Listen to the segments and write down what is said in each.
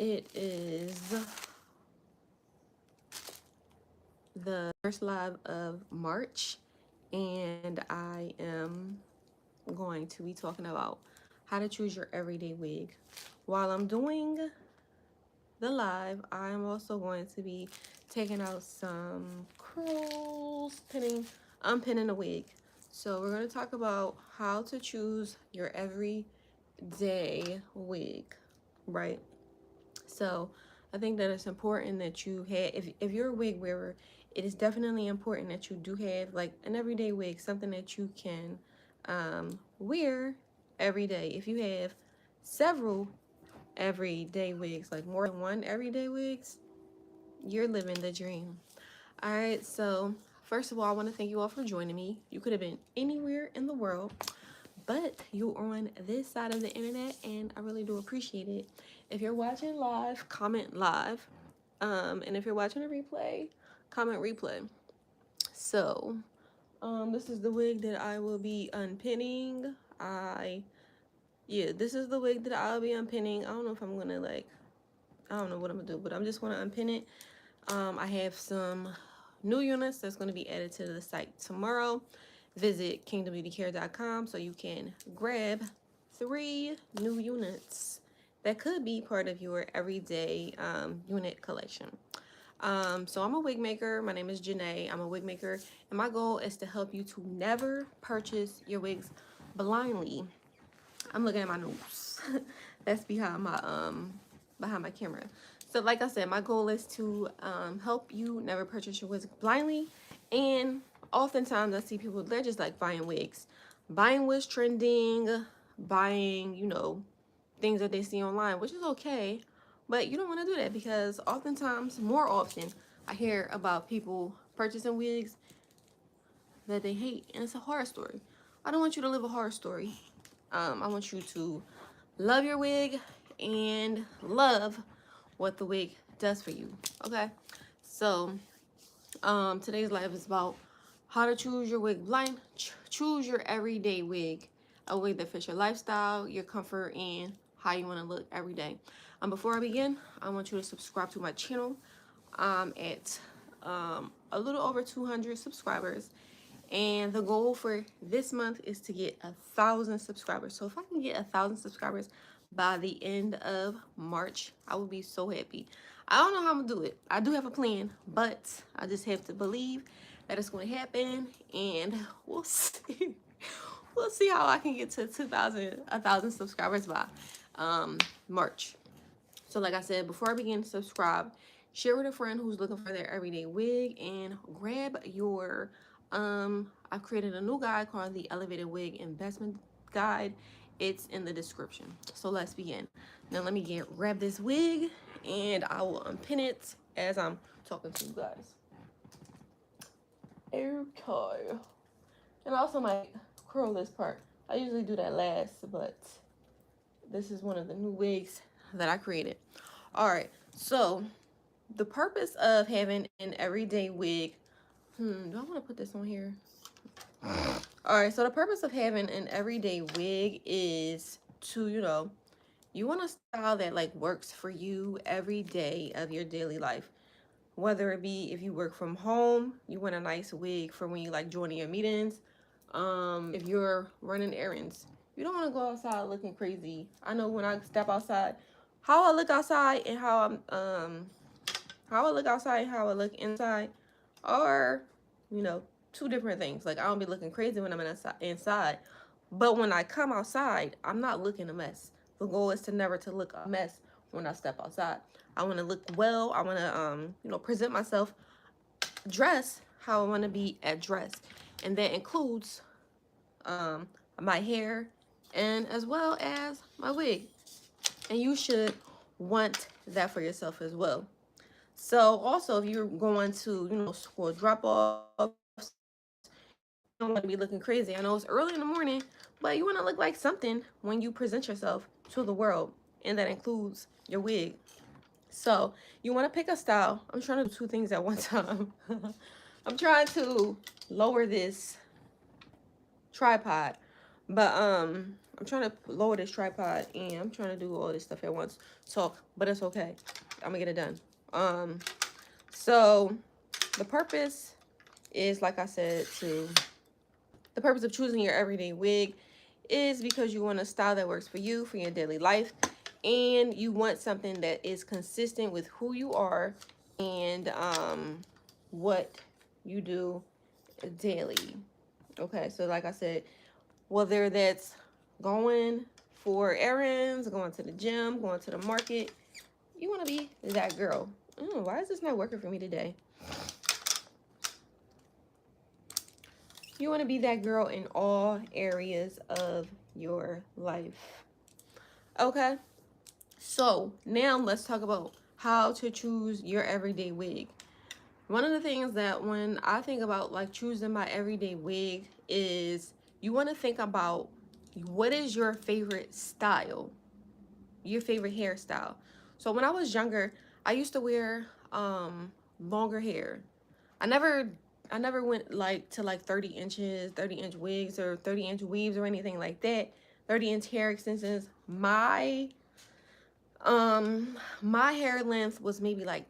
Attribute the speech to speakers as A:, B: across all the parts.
A: It is the first live of March, and I am going to be talking about how to choose your everyday wig. While I'm doing the live, I'm also going to be taking out some curls, unpinning the wig. So we're going to talk about how to choose your everyday wig, right? So I think that it's important that you have, if you're a wig wearer, it is definitely important that you do have like an everyday wig, something that you can wear every day. If you have several everyday wigs, like more than one everyday wigs, you're living the dream. All right, so first of all, I want to thank you all for joining me. You could have been anywhere in the world, but you're on this side of the internet, and I really do appreciate it. If you're watching live, comment live. And if you're watching a replay, comment replay. So, this is the wig that I will be unpinning. Yeah, this is the wig that I'll be unpinning. I don't know if I'm gonna I don't know what I'm gonna do, but I'm just gonna unpin it. I have some new units that's gonna be added to the site tomorrow. Visit kingdombeautycare.com so you can grab 3 new units that could be part of your everyday unit collection. So I'm a wig maker. My name is Janae. I'm a wig maker, and my goal is to help you to never purchase your wigs blindly. I'm looking at my nose. That's behind my camera. So like I said, my goal is to help you never purchase your wigs blindly. And oftentimes I see people, they're just like buying wigs. Buying what's trending, buying, things that they see online, which is okay. But you don't want to do that because oftentimes, more often, I hear about people purchasing wigs that they hate, and it's a horror story. I don't want you to live a horror story. I want you to love your wig and love what the wig does for you. Okay, so today's live is about how to choose your wig blind. Choose your everyday wig, a wig that fits your lifestyle, your comfort, and how you want to look every day. Before I begin, I want you to subscribe to my channel. At a little over 200 subscribers, and the goal for this month is to get 1,000 subscribers. So if I can get 1,000 subscribers by the end of March, I will be so happy. I don't know how I'm gonna do it. I do have a plan, but I just have to believe that it's going to happen, and we'll see. We'll see how I can get to 1,000 subscribers by March. So like I said, before I begin, subscribe, share with a friend who's looking for their everyday wig, and grab your I've created a new guide called the Elevated Wig Investment Guide. It's in the description. So let's begin. Now let me grab this wig, and I will unpin it as I'm talking to you guys. Okay. And I also might curl this part. I usually do that last, but this is one of the new wigs that I created. All right, so the purpose of having an everyday wig, do I want to put this on here? All right, so the purpose of having an everyday wig is to, you want a style that like works for you every day of your daily life. Whether it be if you work from home, you want a nice wig for when you like joining your meetings. If you're running errands, you don't want to go outside looking crazy. I know when I step outside, how I look outside and how I look outside and how I look inside are, you know, 2 different things. Like I don't be looking crazy when I'm inside, but when I come outside, I'm not looking a mess. The goal is to never to look a mess when I step outside. I want to look well. I want to present myself, dress how I want to be at dress, and that includes my hair and as well as my wig. And you should want that for yourself as well. So also, if you're going to, school drop-offs, you don't want to be looking crazy. I know it's early in the morning, but you want to look like something when you present yourself to the world, and that includes your wig. So you want to pick a style. I'm trying to do 2 things at one time. I'm trying to lower this tripod, but I'm I'm trying to lower this tripod and I'm trying to do all this stuff at once. So, but it's okay. I'm gonna get it done. So the purpose is, like I said, the purpose of choosing your everyday wig is because you want a style that works for you, for your daily life, and you want something that is consistent with who you are and what you do daily. Okay, so like I said, whether that's going for errands, going to the gym, going to the market, you want to be that girl. Why is this not working for me today? You want to be that girl in all areas of your life. Okay, so now let's talk about how to choose your everyday wig. One of the things that when I think about like choosing my everyday wig is you want to think about what is your favorite style, your favorite hairstyle. So when I was younger, I used to wear longer hair. I never went like to like 30 inches, 30-inch wigs or 30-inch weaves or anything like that. 30-inch hair extensions. My hair length was maybe like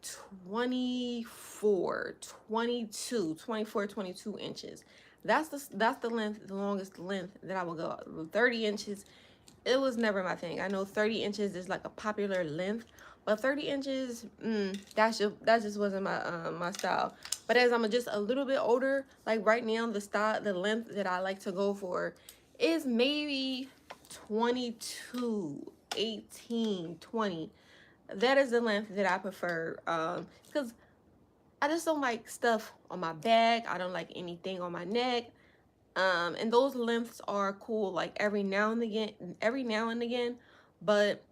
A: 24, 22, 24, 22 inches. That's the length, the longest length that I would go. 30 inches, it was never my thing. I know 30 inches is like a popular length, but 30 inches, that just wasn't my style. But as I'm just a little bit older, like right now, the length that I like to go for is maybe 22, 18, 20. That is the length that I prefer, because I just don't like stuff on my back. I don't like anything on my neck. And those lengths are cool like every now and again, but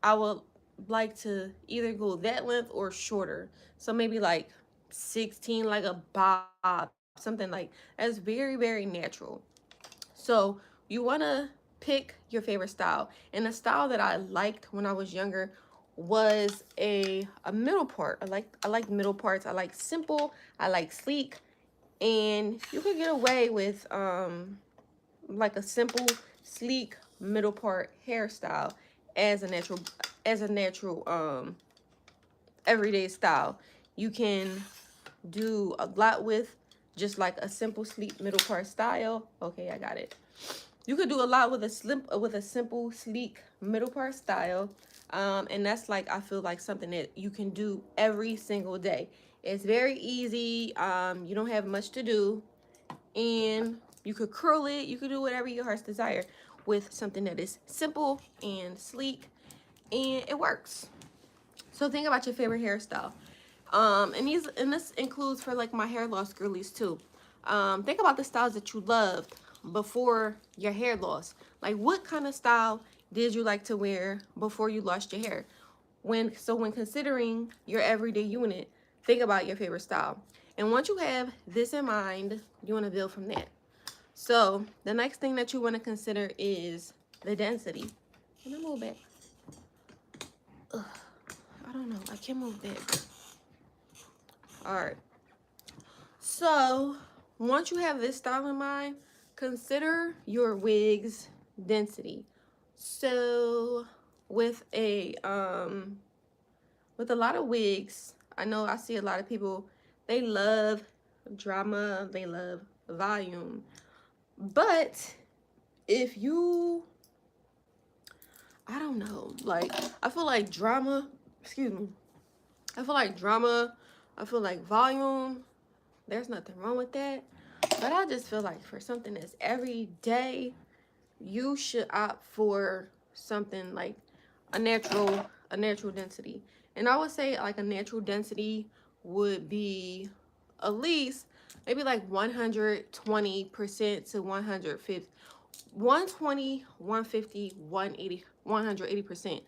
A: I would like to either go that length or shorter. So maybe like 16, like a bob, something like that's very, very natural. So you want to pick your favorite style. And the style that I liked when I was younger was a middle part. I like middle parts. I like simple. I like sleek. And you could get away with like a simple, sleek middle part hairstyle as a natural everyday style. You can do a lot with just like a simple, sleek middle part style. Okay, I got it. You could do a lot with a simple, sleek middle part style. And that's like, I feel like something that you can do every single day. It's very easy. You don't have much to do, and you could curl it. You could do whatever your heart's desire with something that is simple and sleek, and it works. So think about your favorite hairstyle. And this includes for like my hair loss girlies too. Think about the styles that you loved before your hair loss. Like what kind of style did you like to wear before you lost your hair? When considering your everyday unit, think about your favorite style. And once you have this in mind, you want to build from that. So the next thing that you want to consider is the density. Can I move back? Ugh, I don't know. I can't move back. All right. So once you have this style in mind, consider your wig's density. So with with a lot of wigs, I know I see a lot of people, they love drama, they love volume. But if you, I don't know, like I feel like drama, excuse me, I feel like drama, I feel like volume, there's nothing wrong with that. But I just feel like for something that's every day, you should opt for something like a natural density. And I would say like a natural density would be at least maybe like 120% to 150, 120, 150, 180, 180%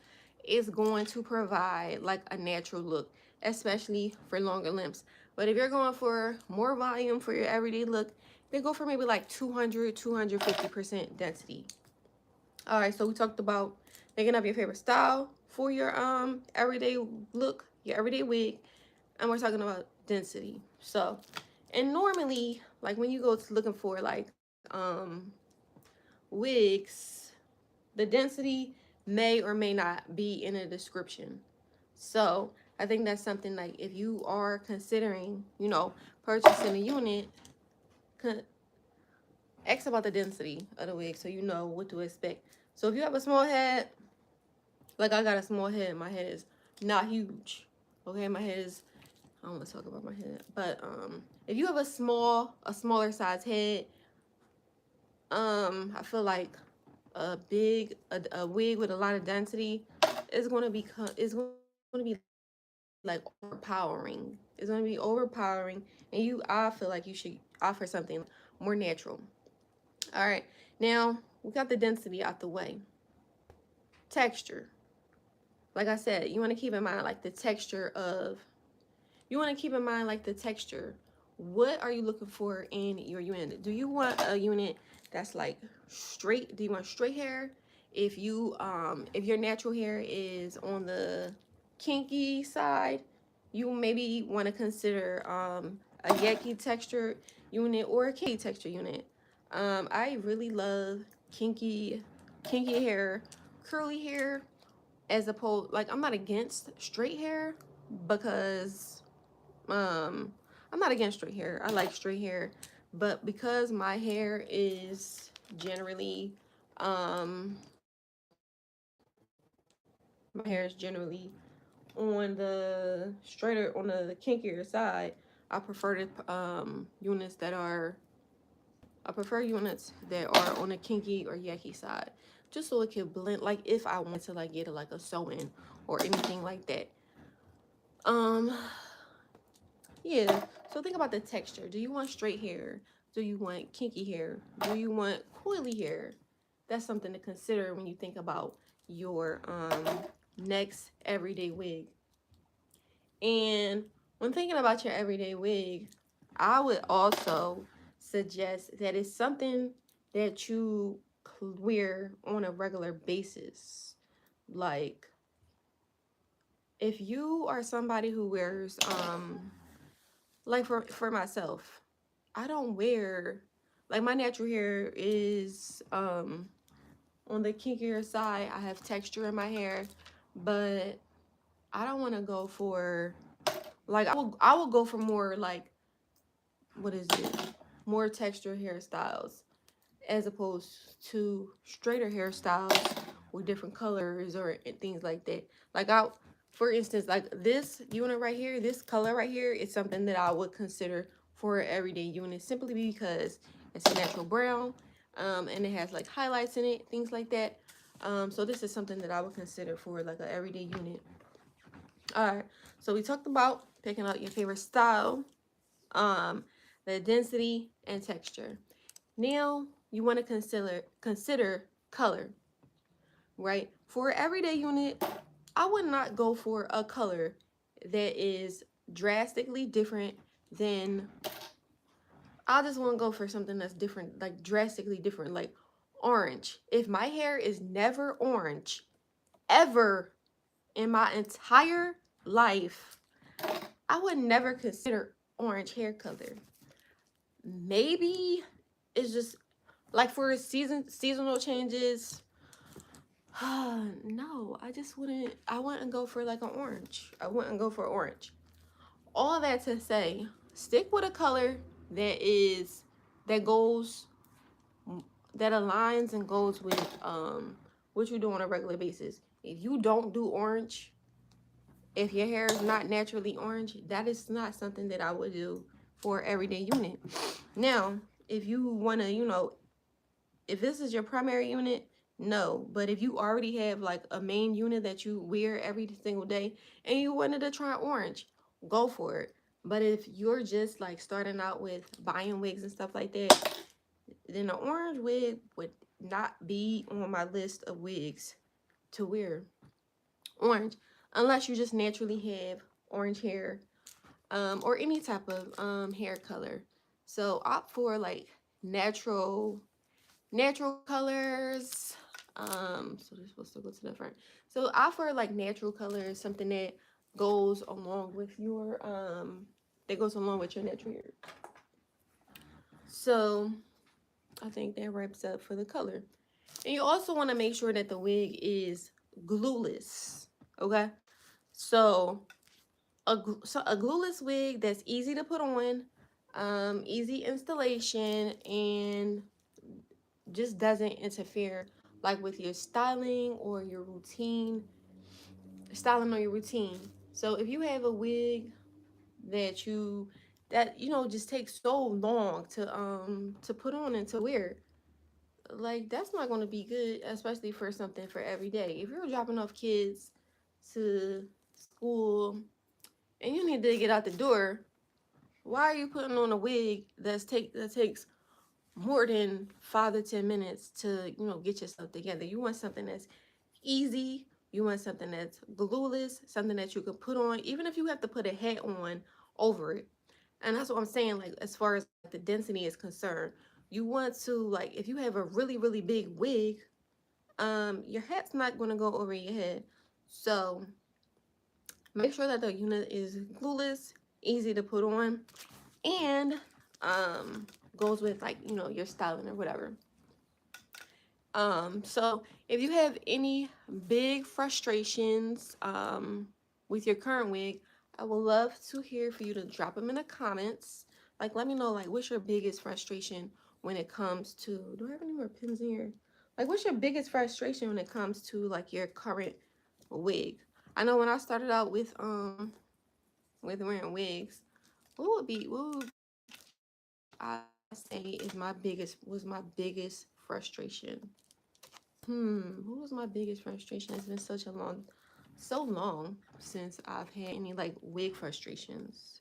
A: is going to provide like a natural look, especially for longer limbs. But if you're going for more volume for your everyday look, then go for maybe like 200, 250% density. All right, so we talked about thinking of your favorite style for your everyday look, your everyday wig, and we're talking about density. So, and normally, like when you go to looking for like wigs, the density may or may not be in a description. So I think that's something like if you are considering, you know, purchasing a unit, ask about the density of the wig so you know what to expect. So if you have a small head, like I got a small head, my head is not huge. Okay, my head is, I don't want to talk about my head, but if you have a smaller size head, I feel like a wig with a lot of density is going to be like overpowering. It's going to be overpowering, and I feel like you should offer something more natural. All right, now we got the density out the way. Texture, like I said, you want to keep in mind like the texture of. You want to keep in mind like the texture. What are you looking for in your unit? Do you want a unit that's like straight? Do you want straight hair? If your natural hair is on the kinky side, you maybe want to consider a yaki texture unit or a kinky texture unit. I really love kinky hair, curly hair, as opposed, like, I'm not against straight hair because I'm not against straight hair. I like straight hair, but because um my hair is generally on the straighter, on the kinkier side, I prefer to units that are I prefer units that are on the kinky or yucky side, just so it can blend. Like if I want to like get like a sew-in or anything like that. Um, yeah. So think about the texture. Do you want straight hair? Do you want kinky hair? Do you want coily hair? That's something to consider when you think about your next everyday wig. And when thinking about your everyday wig, I would also suggest that it's something that you wear on a regular basis. Like if you are somebody who wears like for myself, I don't wear, like, my natural hair is on the kinkier side. I have texture in my hair, but I don't want to go for, like, I will go for more like, what is it? More texture hairstyles as opposed to straighter hairstyles with different colors or things like that. Like for instance, like this unit right here, this color right here is something that I would consider for an everyday unit simply because it's a natural brown, and it has like highlights in it, things like that. So this is something that I would consider for like an everyday unit. All right, so we talked about picking out your favorite style, the density and texture. Now you want to consider color, right? For an everyday unit, I would not go for a color that is drastically different than, I just want to go for something that's different, like drastically different, like orange. If my hair is never orange, ever in my entire life, I would never consider orange hair color. Maybe it's just like for seasonal changes. No, I wouldn't go for like an orange. I wouldn't go for orange. All that to say, stick with a color that goes that aligns and goes with what you do on a regular basis. If you don't do orange, if your hair is not naturally orange, that is not something that I would do for everyday unit. Now, if you want to, if this is your primary unit, no. But if you already have like a main unit that you wear every single day and you wanted to try orange, go for it. But if you're just like starting out with buying wigs and stuff like that, then the orange wig would not be on my list of wigs to wear. Orange, unless you just naturally have orange hair, or any type of hair color. So opt for like natural colors. So this supposed to go to the front. So opt for like natural colors, something that goes along with your natural hair. So I think that wraps up for the color. And you also want to make sure that the wig is glueless. Okay. So a glueless wig that's easy to put on, easy installation, and just doesn't interfere like with your styling or your routine, styling or your routine. So if you have a wig that you know just takes so long to put on and to wear, like that's not going to be good, especially for something for every day. If you're dropping off kids to school and you need to get out the door, why are you putting on a wig that takes more than 5 to 10 minutes to, you know, get yourself together? You want something that's easy. You want something that's glueless, something that you can put on, even if you have to put a hat on over it. And that's what I'm saying, like as far as like, the density is concerned. You want to, like, if you have a really, really big wig, your hat's not gonna go over your head. So make sure that the unit is glueless, easy to put on, and goes with, like, you know, your styling or whatever. So if you have any big frustrations with your current wig, I would love to hear for you to drop them in the comments. Like, let me know, like, what's your biggest frustration when it comes to, do I have any more pins in here? Like, what's your biggest frustration when it comes to like your current wig? I know when I started out with wearing wigs, what would I say is my biggest frustration? What was my biggest frustration? It's been so long since I've had any like wig frustrations.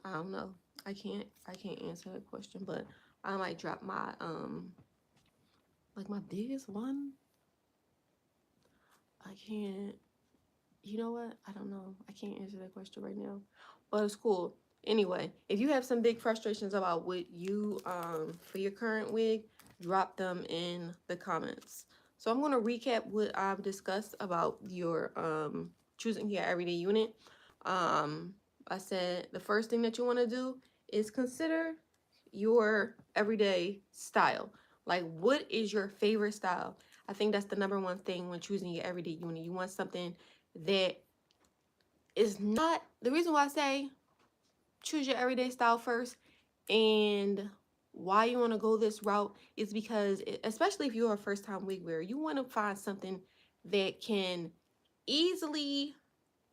A: I don't know. I can't answer that question, but I might drop my like my biggest one. I can't. You know what? I don't know. I can't answer that question right now, but it's cool. Anyway, if you have some big frustrations about what you for your current wig, drop them in the comments. So I'm going to recap what I've discussed about your choosing your everyday unit. um I said the first thing that you want to do is consider your everyday style. Like, what is your favorite style? I think that's the number one thing when choosing your everyday unit. You want something that is not, the reason why I say choose your everyday style first, and why you want to go this route is because especially if you're a first time wig wearer, you want to find something that can easily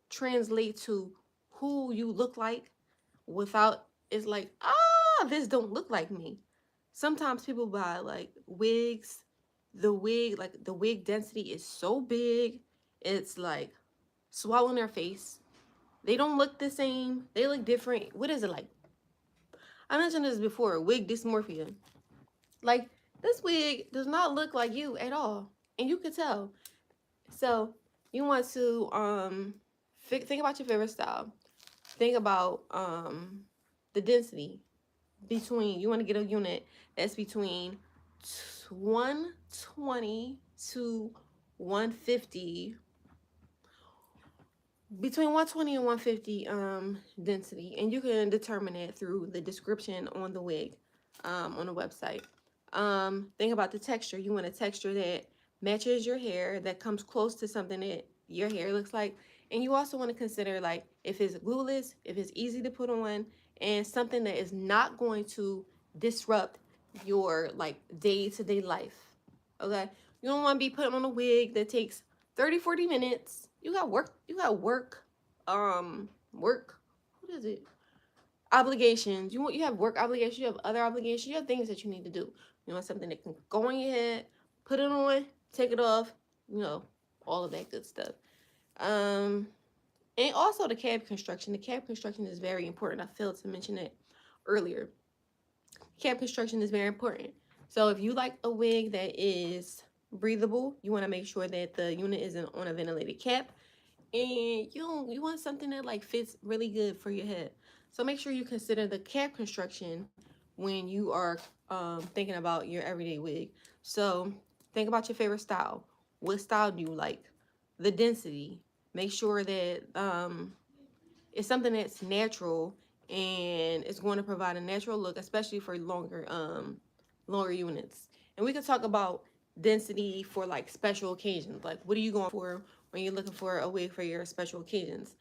A: translate to who you look like without, it's like, this don't look like me. Sometimes people buy like wigs, the wig density is so big, it's like swallowing their face. They don't look the same. They look different. What is it like? I mentioned this before, wig dysmorphia. Like, this wig does not look like you at all. And you can tell. So you want to think about your favorite style. Think about the density between, you want to get a unit that's between 120 to 150, between 120 and 150 density, and you can determine it through the description on the wig on the website. Think about the texture. You want a texture that matches your hair, that comes close to something that your hair looks like. And you also want to consider, like, if it's glueless, if it's easy to put on, and something that is not going to disrupt your like day-to-day life. Okay, you don't want to be putting on a wig that takes 30-40 minutes. You got work, what is it, obligations. You have work obligations, you have other obligations, you have things that you need to do. You want something that can go on your head, put it on, take it off, you know, all of that good stuff. And also the cap construction. The cap construction is very important. I failed to mention it earlier. Cap construction is very important. So if you like a wig that is breathable, you want to make sure that the unit isn't on a ventilated cap, and you want something that like fits really good for your head. So make sure you consider the cap construction when you are thinking about your everyday wig. So think about your favorite style. What style do you like? The density. Make sure that it's something that's natural and it's going to provide a natural look, especially for longer units. And we could talk about density for like special occasions. Like, what are you going for when you're looking for a wig for your special occasions?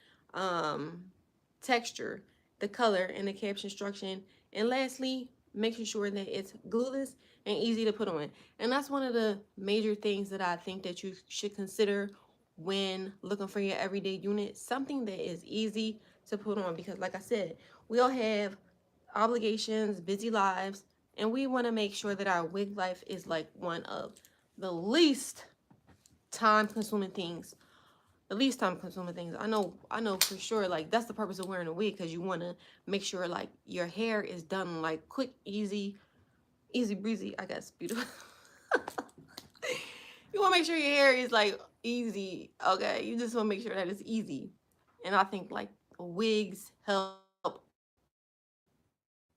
A: Texture, the color, and the cap construction. And lastly, making sure that it's glueless and easy to put on. And that's one of the major things that I think that you should consider when looking for your everyday unit. Something that is easy to put on, because like I said, we all have obligations, busy lives, and we want to make sure that our wig life is like one of the least time consuming things. I know for sure, like that's the purpose of wearing a wig, because you want to make sure like your hair is done like quick, easy breezy, I guess, beautiful. You want to make sure your hair is like easy, okay? You just want to make sure that it's easy. And I think like wigs help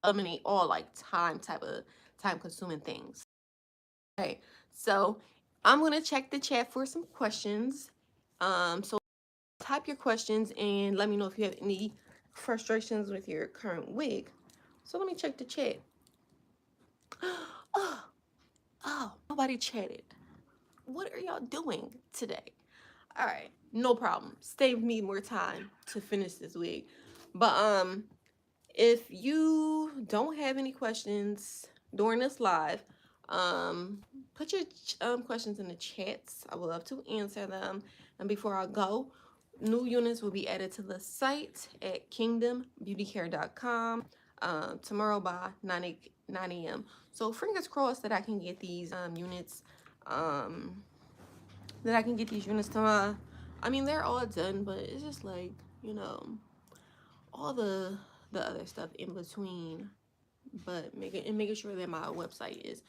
A: eliminate all like time consuming things. Okay, so I'm gonna check the chat for some questions. So type your questions and let me know if you have any frustrations with your current wig. So let me check the chat. Oh, nobody chatted. What are y'all doing today? All right, no problem. Save me more time to finish this wig. But if you don't have any questions during this live, put your questions in the chats. I would love to answer them. And before I go, new units will be added to the site at kingdombeautycare.com tomorrow by 9 a.m. So fingers crossed that I can get these units tomorrow. I mean, they're all done, but it's just like, you know, all the other stuff in between. But making sure that my website is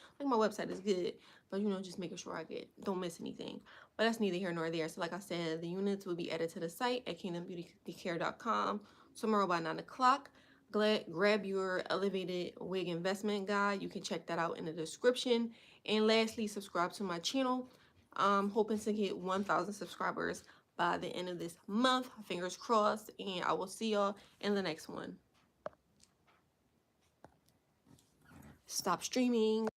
A: good, but you know, just making sure don't miss anything. But that's neither here nor there. So like I said, the units will be added to the site at kingdombeautycare.com tomorrow by 9 o'clock. Grab your elevated wig investment guide. You can check that out in the description. And lastly, subscribe to my channel. I'm hoping to get 1,000 subscribers by the end of this month. Fingers crossed. And I will see y'all in the next one. Stop streaming.